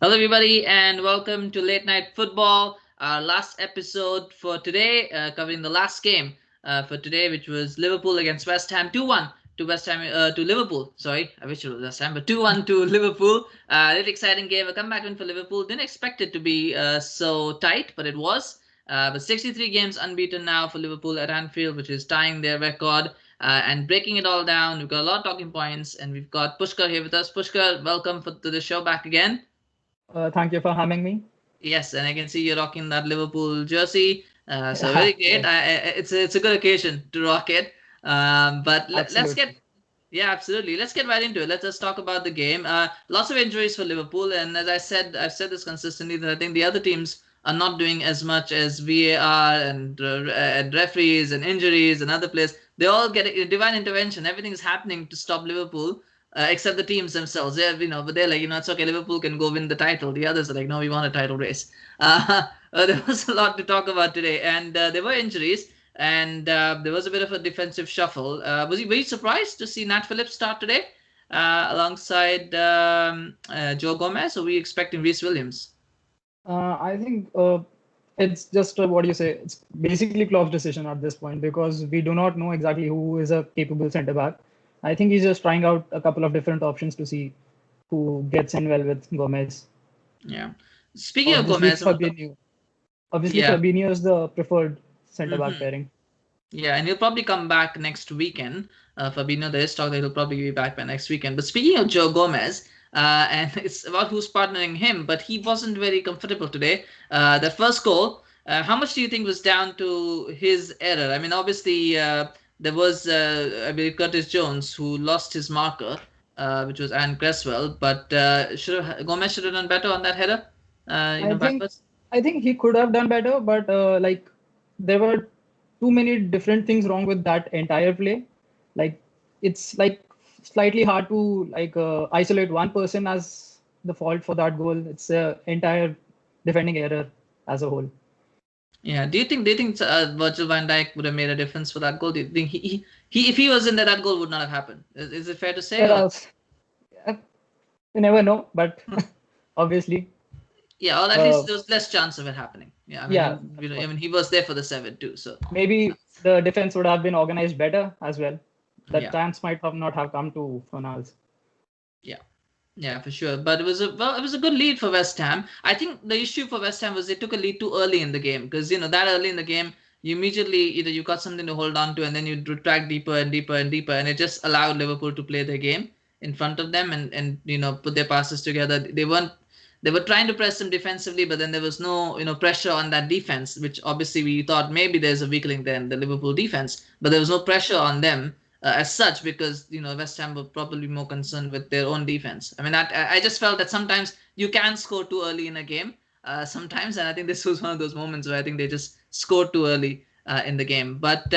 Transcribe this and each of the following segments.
Hello, everybody, and welcome to Late Night Football, our last episode for today, covering the last game for today, which was Liverpool against West Ham, 2-1 to West Ham to Liverpool. Sorry, I wish it was West Ham, but 2-1 to Liverpool. Really exciting game, a comeback win for Liverpool. Didn't expect it to be so tight, but it was. But 63 games unbeaten now for Liverpool at Anfield, which is tying their record. And breaking it all down, we've got a lot of talking points, and we've got Pushkar here with us. Pushkar, welcome to the show back again. Thank you for having me. Yes, and I can see you're rocking that Liverpool jersey. So very great. Yes, It's a good occasion to rock it. But let's get absolutely. yeah, absolutely. Let's get right into it. Let's just talk about the game. Lots of injuries for Liverpool, and as I said, I've said this consistently that I think the other teams are not doing as much as VAR and referees and injuries and other players. They all get divine intervention. Everything is happening to stop Liverpool, except the teams themselves. But they're like, it's okay. Liverpool can go win the title. The others are like, no, we want a title race. There was a lot to talk about today, and there were injuries and there was a bit of a defensive shuffle. Were you surprised to see Nat Phillips start today alongside Joe Gomez, or were you expecting Reece Williams? I think it's just what do you say? It's basically Klopp's decision at this point because we do not know exactly who is a capable centre back. I think he's just trying out a couple of different options to see who gets in well with Gomez. Yeah. Speaking of Obviously, Gomez, Fabinho. Obviously, yeah. Fabinho is the preferred centre back hmm pairing. Yeah, and he'll probably come back next weekend. Fabinho, there is talk that he'll probably be back by next weekend. But speaking of Joe Gomez, and it's about who's partnering him, but he wasn't very comfortable today. The first goal, how much do you think was down to his error? I mean, obviously, there was, I believe, Curtis Jones who lost his marker, which was Anne Cresswell, but Gomez should have done better on that header, I think backwards. I think he could have done better, but like there were too many different things wrong with that entire play. Like it's like slightly hard to isolate one person as the fault for that goal. It's a entire defending error as a whole. Yeah. Do you think Virgil van Dijk would have made a difference for that goal? Do you think he if he was in there, that goal would not have happened? Is it fair to say? Or Well, you never know, but obviously, yeah, or at uh, least there was less chance of it happening. Yeah, I yeah, mean, of I course. mean, he was there for the 7 too. So Maybe the defense would have been organized better as well. The yeah, chance might have not have come to Fornals. yeah. Yeah, for sure. But it was a good lead for West Ham. I think the issue for West Ham was they took a lead too early in the game because that early in the game you immediately you got something to hold on to and then you retract deeper and deeper and deeper and it just allowed Liverpool to play their game in front of them and put their passes together. They were trying to press them defensively, but then there was no pressure on that defense, which obviously we thought maybe there's a weak link there in the Liverpool defense, but there was no pressure on them as such because West Ham were probably more concerned with their own defense. I mean, I just felt that sometimes you can score too early in a game, sometimes, and I think this was one of those moments where I think they just scored too early in the game. But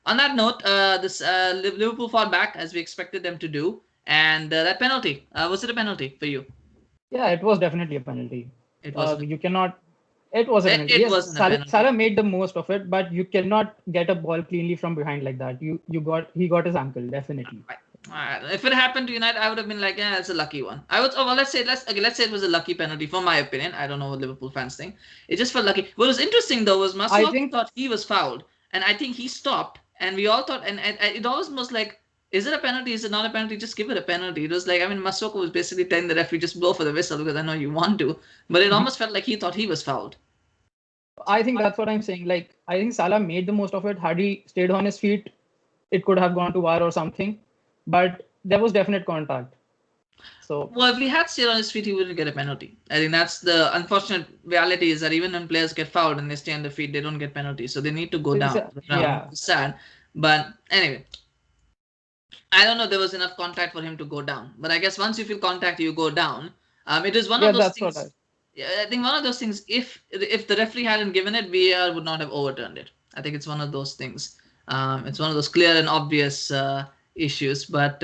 on that note, this Liverpool fought back as we expected them to do, and that penalty was it a penalty for you? Yeah, it was definitely a penalty. It wasn't. You cannot. It was a penalty. It Yes, wasn't a penalty. Salah made the most of it, but you cannot get a ball cleanly from behind like that. You got he got his ankle definitely. If it happened to United, I would have been like, yeah, it's a lucky one. I would. Oh, well, let's say it was a lucky penalty, for my opinion. I don't know what Liverpool fans think. It just felt lucky. What was interesting though was I Masuaku think thought he was fouled, and I think he stopped, and we all thought, and it always was like, is it a penalty? Is it not a penalty? Just give it a penalty. It was like, I mean, Masuaku was basically telling the referee just blow for the whistle because I know you want to, but it almost felt like he thought he was fouled. I think that's what I'm saying. Like I think Salah made the most of it. Had he stayed on his feet, it could have gone to VAR or something. But there was definite contact. So Well, if he had stayed on his feet, he wouldn't get a penalty. I think that's the unfortunate reality is that even when players get fouled and they stay on their feet, they don't get penalties. So they need to go down to the ground. yeah, It's sad. But anyway, I don't know if there was enough contact for him to go down. But I guess once you feel contact, you go down. It is one yeah, of those that's what I. things. Yeah, I think one of those things. If the referee hadn't given it, VAR would not have overturned it. I think it's one of those things. It's one of those clear and obvious issues. But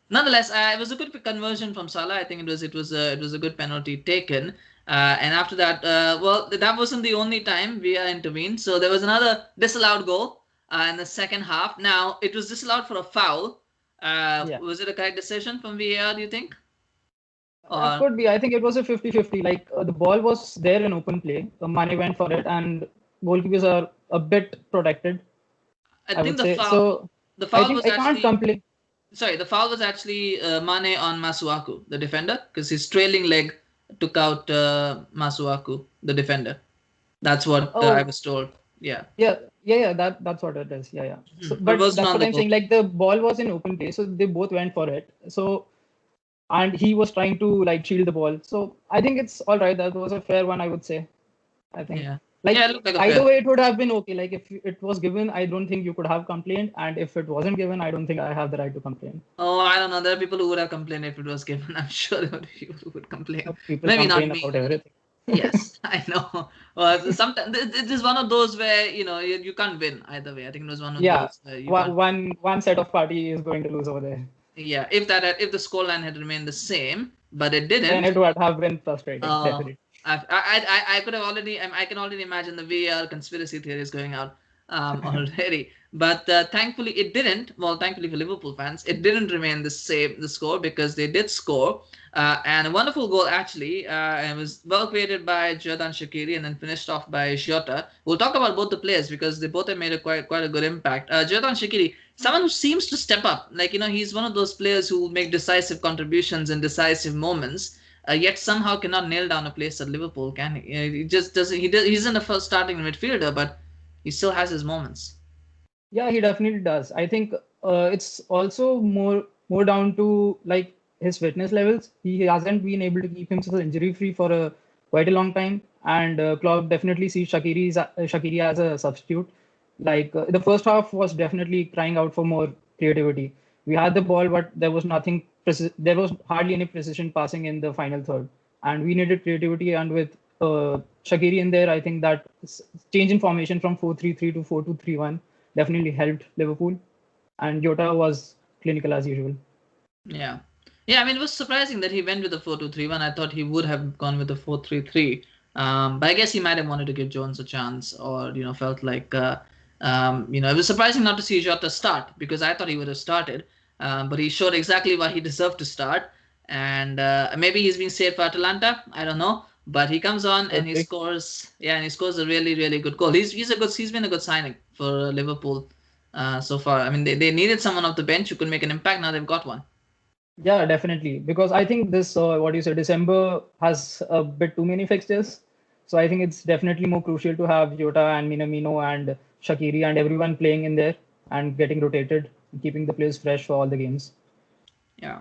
nonetheless, it was a good conversion from Salah. I think it was a good penalty taken. And after that, well, that wasn't the only time VAR intervened. So there was another disallowed goal in the second half. Now it was disallowed for a foul. Yeah. Was it a correct decision from VAR? Do you think? That Or could be. I think it was a 50-50. Like the ball was there in open play. Mane went for it, and goalkeepers are a bit protected, I I think would say. So the I foul think was I can't actually complain. sorry, the foul was actually Mane on Masuaku, the defender, because his trailing leg took out Masuaku, the defender. That's what I Oh, was told. Yeah. yeah. That's what it is. Yeah. So, But it but wasn't that's on what the I'm saying. goal. Like the ball was in open play, so they both went for it. So and he was trying to like shield the ball. So I think it's all right. That was a fair one, I would say. I think Yeah. Yeah, it like looked like a either fair. way it would have been okay. Like if it was given, I don't think you could have complained, and if it wasn't given, I don't think I have the right to complain. Oh, I don't know. There are people who would have complained if it was given. I'm sure there would be people who would complain. People Maybe not complain me. about everything. Yes, I know. Sometimes it is one of those where you can't win either way. I think it was one of Yeah, those where you can't. one set of party is going to lose over there. Yeah, if the scoreline had remained the same, but it Then didn't. it would have been frustrating, Uh, definitely. I could have already I can already imagine the VAR conspiracy theories going out already. But thankfully it didn't. Well, thankfully for Liverpool fans, it didn't remain the score because they did score. And a wonderful goal actually. It was well created by Jota and Shaqiri and then finished off by Jota. We'll talk about both the players because they both have made a quite a good impact. Jota and Shaqiri, someone who seems to step up. Like he's one of those players who make decisive contributions in decisive moments. Yet somehow cannot nail down a place at Liverpool, can he? He just doesn't. He's in the first starting midfielder, but he still has his moments. Yeah, he definitely does. I think it's also more down to like his fitness levels. He hasn't been able to keep himself injury free for a quite a long time, and Klopp definitely sees Shaqiri as a substitute. Like the first half was definitely crying out for more creativity. We had the ball, but there was nothing. There was hardly any precision passing in the final third, and we needed creativity. And with Shaqiri in there, I think that change in formation from 4-3-3 to 4-2-3-1 definitely helped Liverpool. And Jota was clinical as usual. Yeah, yeah. I mean, it was surprising that he went with the 4-2-3-1. I thought he would have gone with the 4-3-3. But I guess he might have wanted to give Jones a chance, or felt like it was surprising not to see Jota start because I thought he would have started. But he showed exactly why he deserved to start, and maybe he's being saved for Atalanta. I don't know, but he comes on and Could he be. scores. Yeah, and he scores a really really good goal. He's been a good signing for Liverpool so far. I mean, they needed someone off the bench who could make an impact. Now they've got one. Yeah, definitely. Because I think this, what you said, December has a bit too many fixtures. So I think it's definitely more crucial to have Jota and Minamino and Shaqiri and everyone playing in there and getting rotated, keeping the players fresh for all the games. Yeah,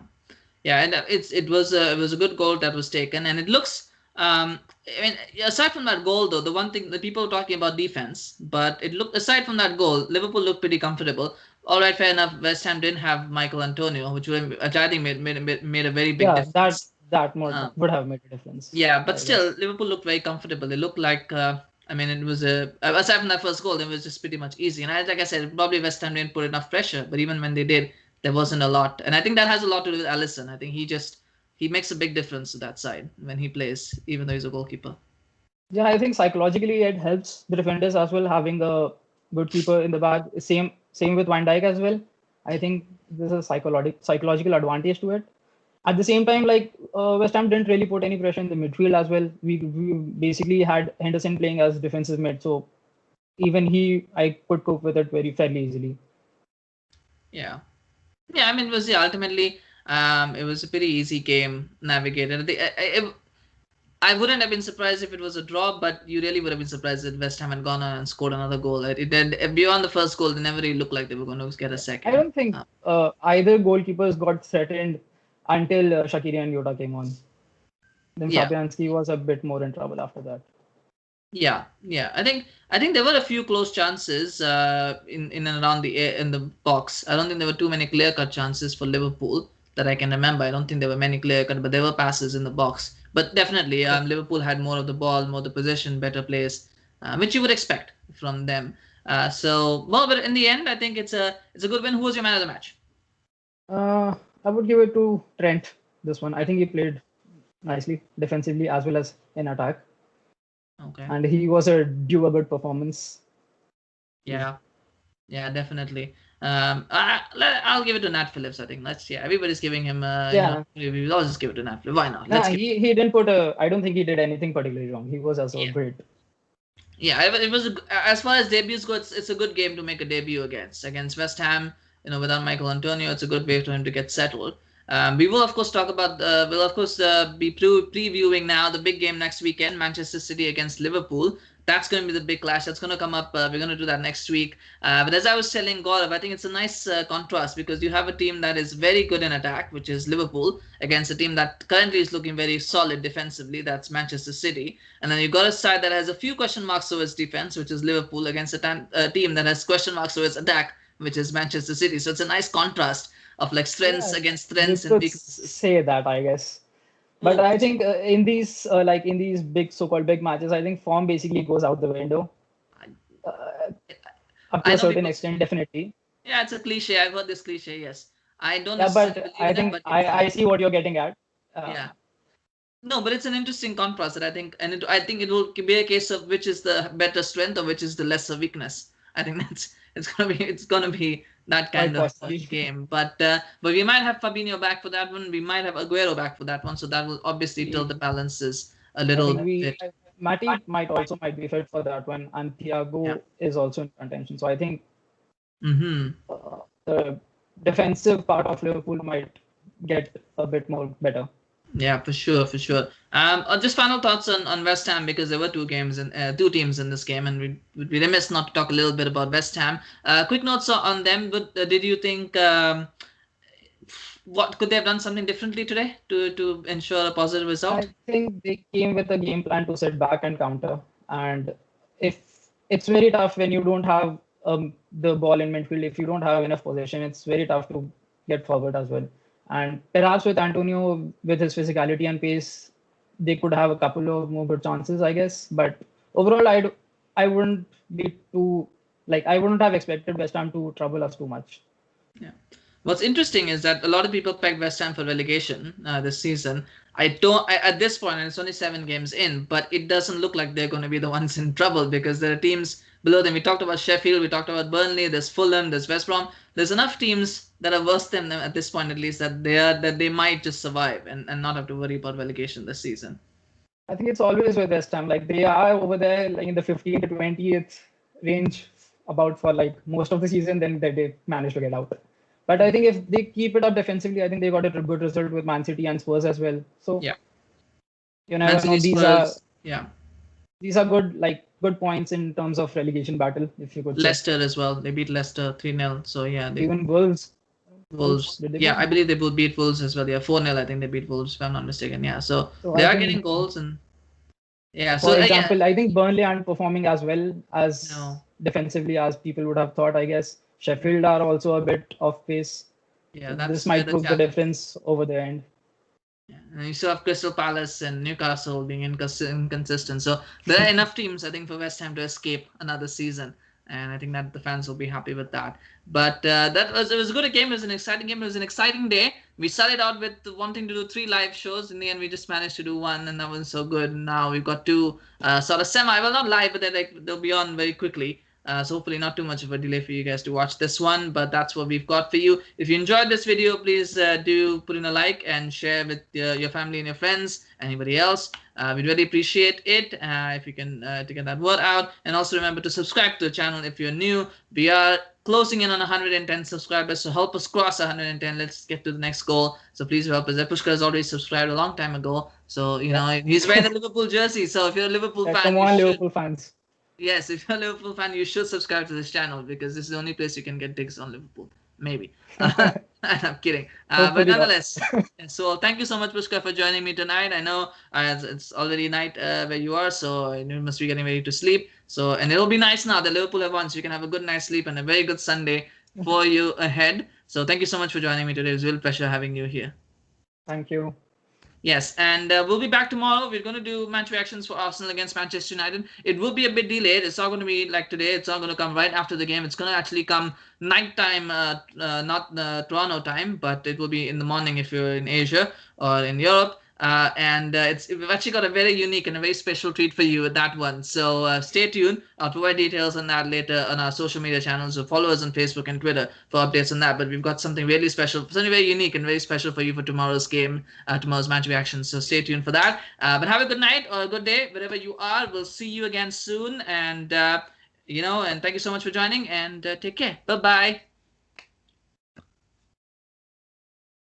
yeah, and it was a good goal that was taken, and it looks. I mean, aside from that goal, though, the one thing that people were talking about defense, but it looked aside from that goal, Liverpool looked pretty comfortable. All right, fair enough. West Ham didn't have Michael Antonio, which I think made a very big Yeah, difference. that more Uh, would have made a difference, yeah, but I guess. still, Liverpool looked very comfortable. It looked like. I mean, it was aside from that first goal, it was just pretty much easy. And like I said, probably West Ham didn't put enough pressure, but even when they did, there wasn't a lot. And I think that has a lot to do with Allison. I think he makes a big difference to that side when he plays, even though he's a goalkeeper. Yeah, I think psychologically it helps the defenders as well having a good keeper in the back. Same with Van Dijk as well. I think there's a psychological advantage to it. At the same time, like West Ham didn't really put any pressure in the midfield as well. We basically had Henderson playing as defensive mid, so even I could cope with it very fairly easily. Yeah. Yeah, I mean, ultimately, it was a pretty easy game navigated. I wouldn't have been surprised if it was a draw, but you really would have been surprised if West Ham had gone on and scored another goal. It did beyond the first goal. They never really looked like they were going to get a I second. don't think either goalkeepers got threatened until Shaqiri and Jota came on. Then Yeah, Fabianski was a bit more in trouble after that. yeah. I think there were a few close chances in and around in the box. I don't think there were too many clear cut chances for Liverpool that I can remember. I don't think there were many clear cut, but there were passes in the box. But definitely, Liverpool had more of the ball, more the possession, better plays, which you would expect from them. But in the end, I think it's a good win. Who was your man of the match? I would give it to Trent. This one, I think he played nicely defensively as well as in attack, Okay. and he was a due a good performance. Yeah. Yeah, definitely. I'll give it to Nat Phillips. I think everybody's giving him. Yeah. I'll just give it to Nat Phillips. Why not? Nah, Let's give. he didn't put a. I don't think he did anything particularly wrong. He was also Yeah, great. yeah. It was as far as debuts go, it's a good game to make a debut against West Ham. Without Michael Antonio, it's a good way for him to get settled. We will of course talk about. We'll of course be previewing now the big game next weekend, Manchester City against Liverpool. That's going to be the big clash. That's going to come up. We're going to do that next week. But as I was telling Gaurav, I think it's a nice contrast because you have a team that is very good in attack, which is Liverpool, against a team that currently is looking very solid defensively. That's Manchester City. And then you've got a side that has a few question marks over its defense, which is Liverpool, against a team that has question marks over its attack, which is Manchester City. So it's a nice contrast of like strengths Yeah, against you strengths and could weaknesses. say that, I guess. But Oh, I think in these big so-called big matches, I think form basically goes out the window I, uh, up to I a know certain people. extent, definitely. Yeah, it's a cliche. I've heard this cliche. Yes, I don't Yeah, necessarily but believe I that, think but it's I see what you're getting at. yeah. No, but it's an interesting contrast that I think, and I think it will be a case of which is the better strength or which is the lesser weakness. I think it's gonna be that Quite kind of possibly. game. But we might have Fabinho back for that one. We might have Aguero back for that one. So that will obviously tilt the balances a I little think we bit. Matip might be fit for that one, and Yeah. Thiago is also in contention. So I think Mm-hmm. the defensive part of Liverpool might get a bit more better. Yeah, for sure, for sure. Just final thoughts on West Ham because there were two teams in this game, and we'd be remiss not to talk a little bit about West Ham. Quick notes on them. But did you think what could they have done something differently today to ensure a positive result? I think they came with a game plan to sit back and counter. And if it's very tough when you don't have the ball in midfield, if you don't have enough possession, it's very tough to get forward as well. And perhaps with Antonio, with his physicality and pace, they could have a couple of more good chances, I guess. But overall, I wouldn't be too I wouldn't have expected West Ham to trouble us too much. Yeah. What's interesting is that a lot of people pegged West Ham for relegation this season. I don't at this point, and it's only 7 games in, but it doesn't look like they're going to be the ones in trouble because there are teams below them. We talked about Sheffield, we talked about Burnley, there's Fulham, there's West Brom. There's enough teams that are worse than them at this point, at least that they might just survive and not have to worry about relegation this season. I think it's always with West Ham. Like they are over there, like in the 15 to 20th range, about for like most of the season. Then they manage to get out. But I think if they keep it up defensively, I think they got a good result with Man City and Spurs as well. So Yeah, you Man never know. City, Spurs. Yeah, These are good points in terms of relegation battle, if you could say. Leicester as well. They beat Leicester 3-0. So yeah, they Even Wolves. Wolves. Did they Yeah, beat I them? believe they both beat Wolves as well. Yeah, 4-0. I think they beat Wolves, if I'm not mistaken. Yeah, so So they I are getting think, goals and yeah. So for yeah, example, I think Burnley aren't performing as well as no, defensively as people would have thought. I guess Sheffield are also a bit off pace. yeah, So this that's where might the prove the challenge. difference over the end. Yeah. And you still have Crystal Palace and Newcastle being inconsistent. So there are enough teams, I think, for West Ham to escape another season. And I think that the fans will be happy with that. But it was a good game. It was an exciting game. It was an exciting day. We started out with wanting to do 3 live shows. In the end, we just managed to do one, and that wasn't so good. Now we've got two sort of semi. Well, not live, but they'll be on very quickly. So hopefully not too much of a delay for you guys to watch this one, but that's what we've got for you. If you enjoyed this video, please do put in a like and share with your family and your friends, anybody else. We'd really appreciate it if you can to get that word out. And also remember to subscribe to the channel if you're new. We are closing in on 110 subscribers, so help us cross 110. Let's get to the next goal. So please help us. Pushkar has already subscribed a long time ago, so Yeah. he's wearing the Liverpool jersey. So if you're a Liverpool Yeah, fan, come you on, should. Liverpool fans. Yes, if you're a Liverpool fan, you should subscribe to this channel because this is the only place you can get digs on Liverpool. Maybe. I'm kidding. But Hopefully not. nonetheless, so thank you so much, Pushkar, for joining me tonight. I know it's already night where you are, so you must be getting ready to sleep. So, and it'll be nice now that Liverpool have won, so you can have a good night's sleep and a very good Sunday for you ahead. So, thank you so much for joining me today. It was a real pleasure having you here. Thank you. Yes, and we'll be back tomorrow. We're going to do match reactions for Arsenal against Manchester United. It will be a bit delayed. It's not going to be like today. It's not going to come right after the game. It's going to actually come nighttime, not Toronto time, but it will be in the morning if you're in Asia or in Europe. and we've actually got a very unique and a very special treat for you with that one. So stay tuned. I'll provide details on that later on our social media channels. So follow us on Facebook and Twitter for updates on that. But we've got something really special, something very unique and very special for you for tomorrow's game, tomorrow's match reaction. So stay tuned for that. But have a good night or a good day wherever you are. We'll see you again soon. And and thank you so much for joining. And take care. Bye bye.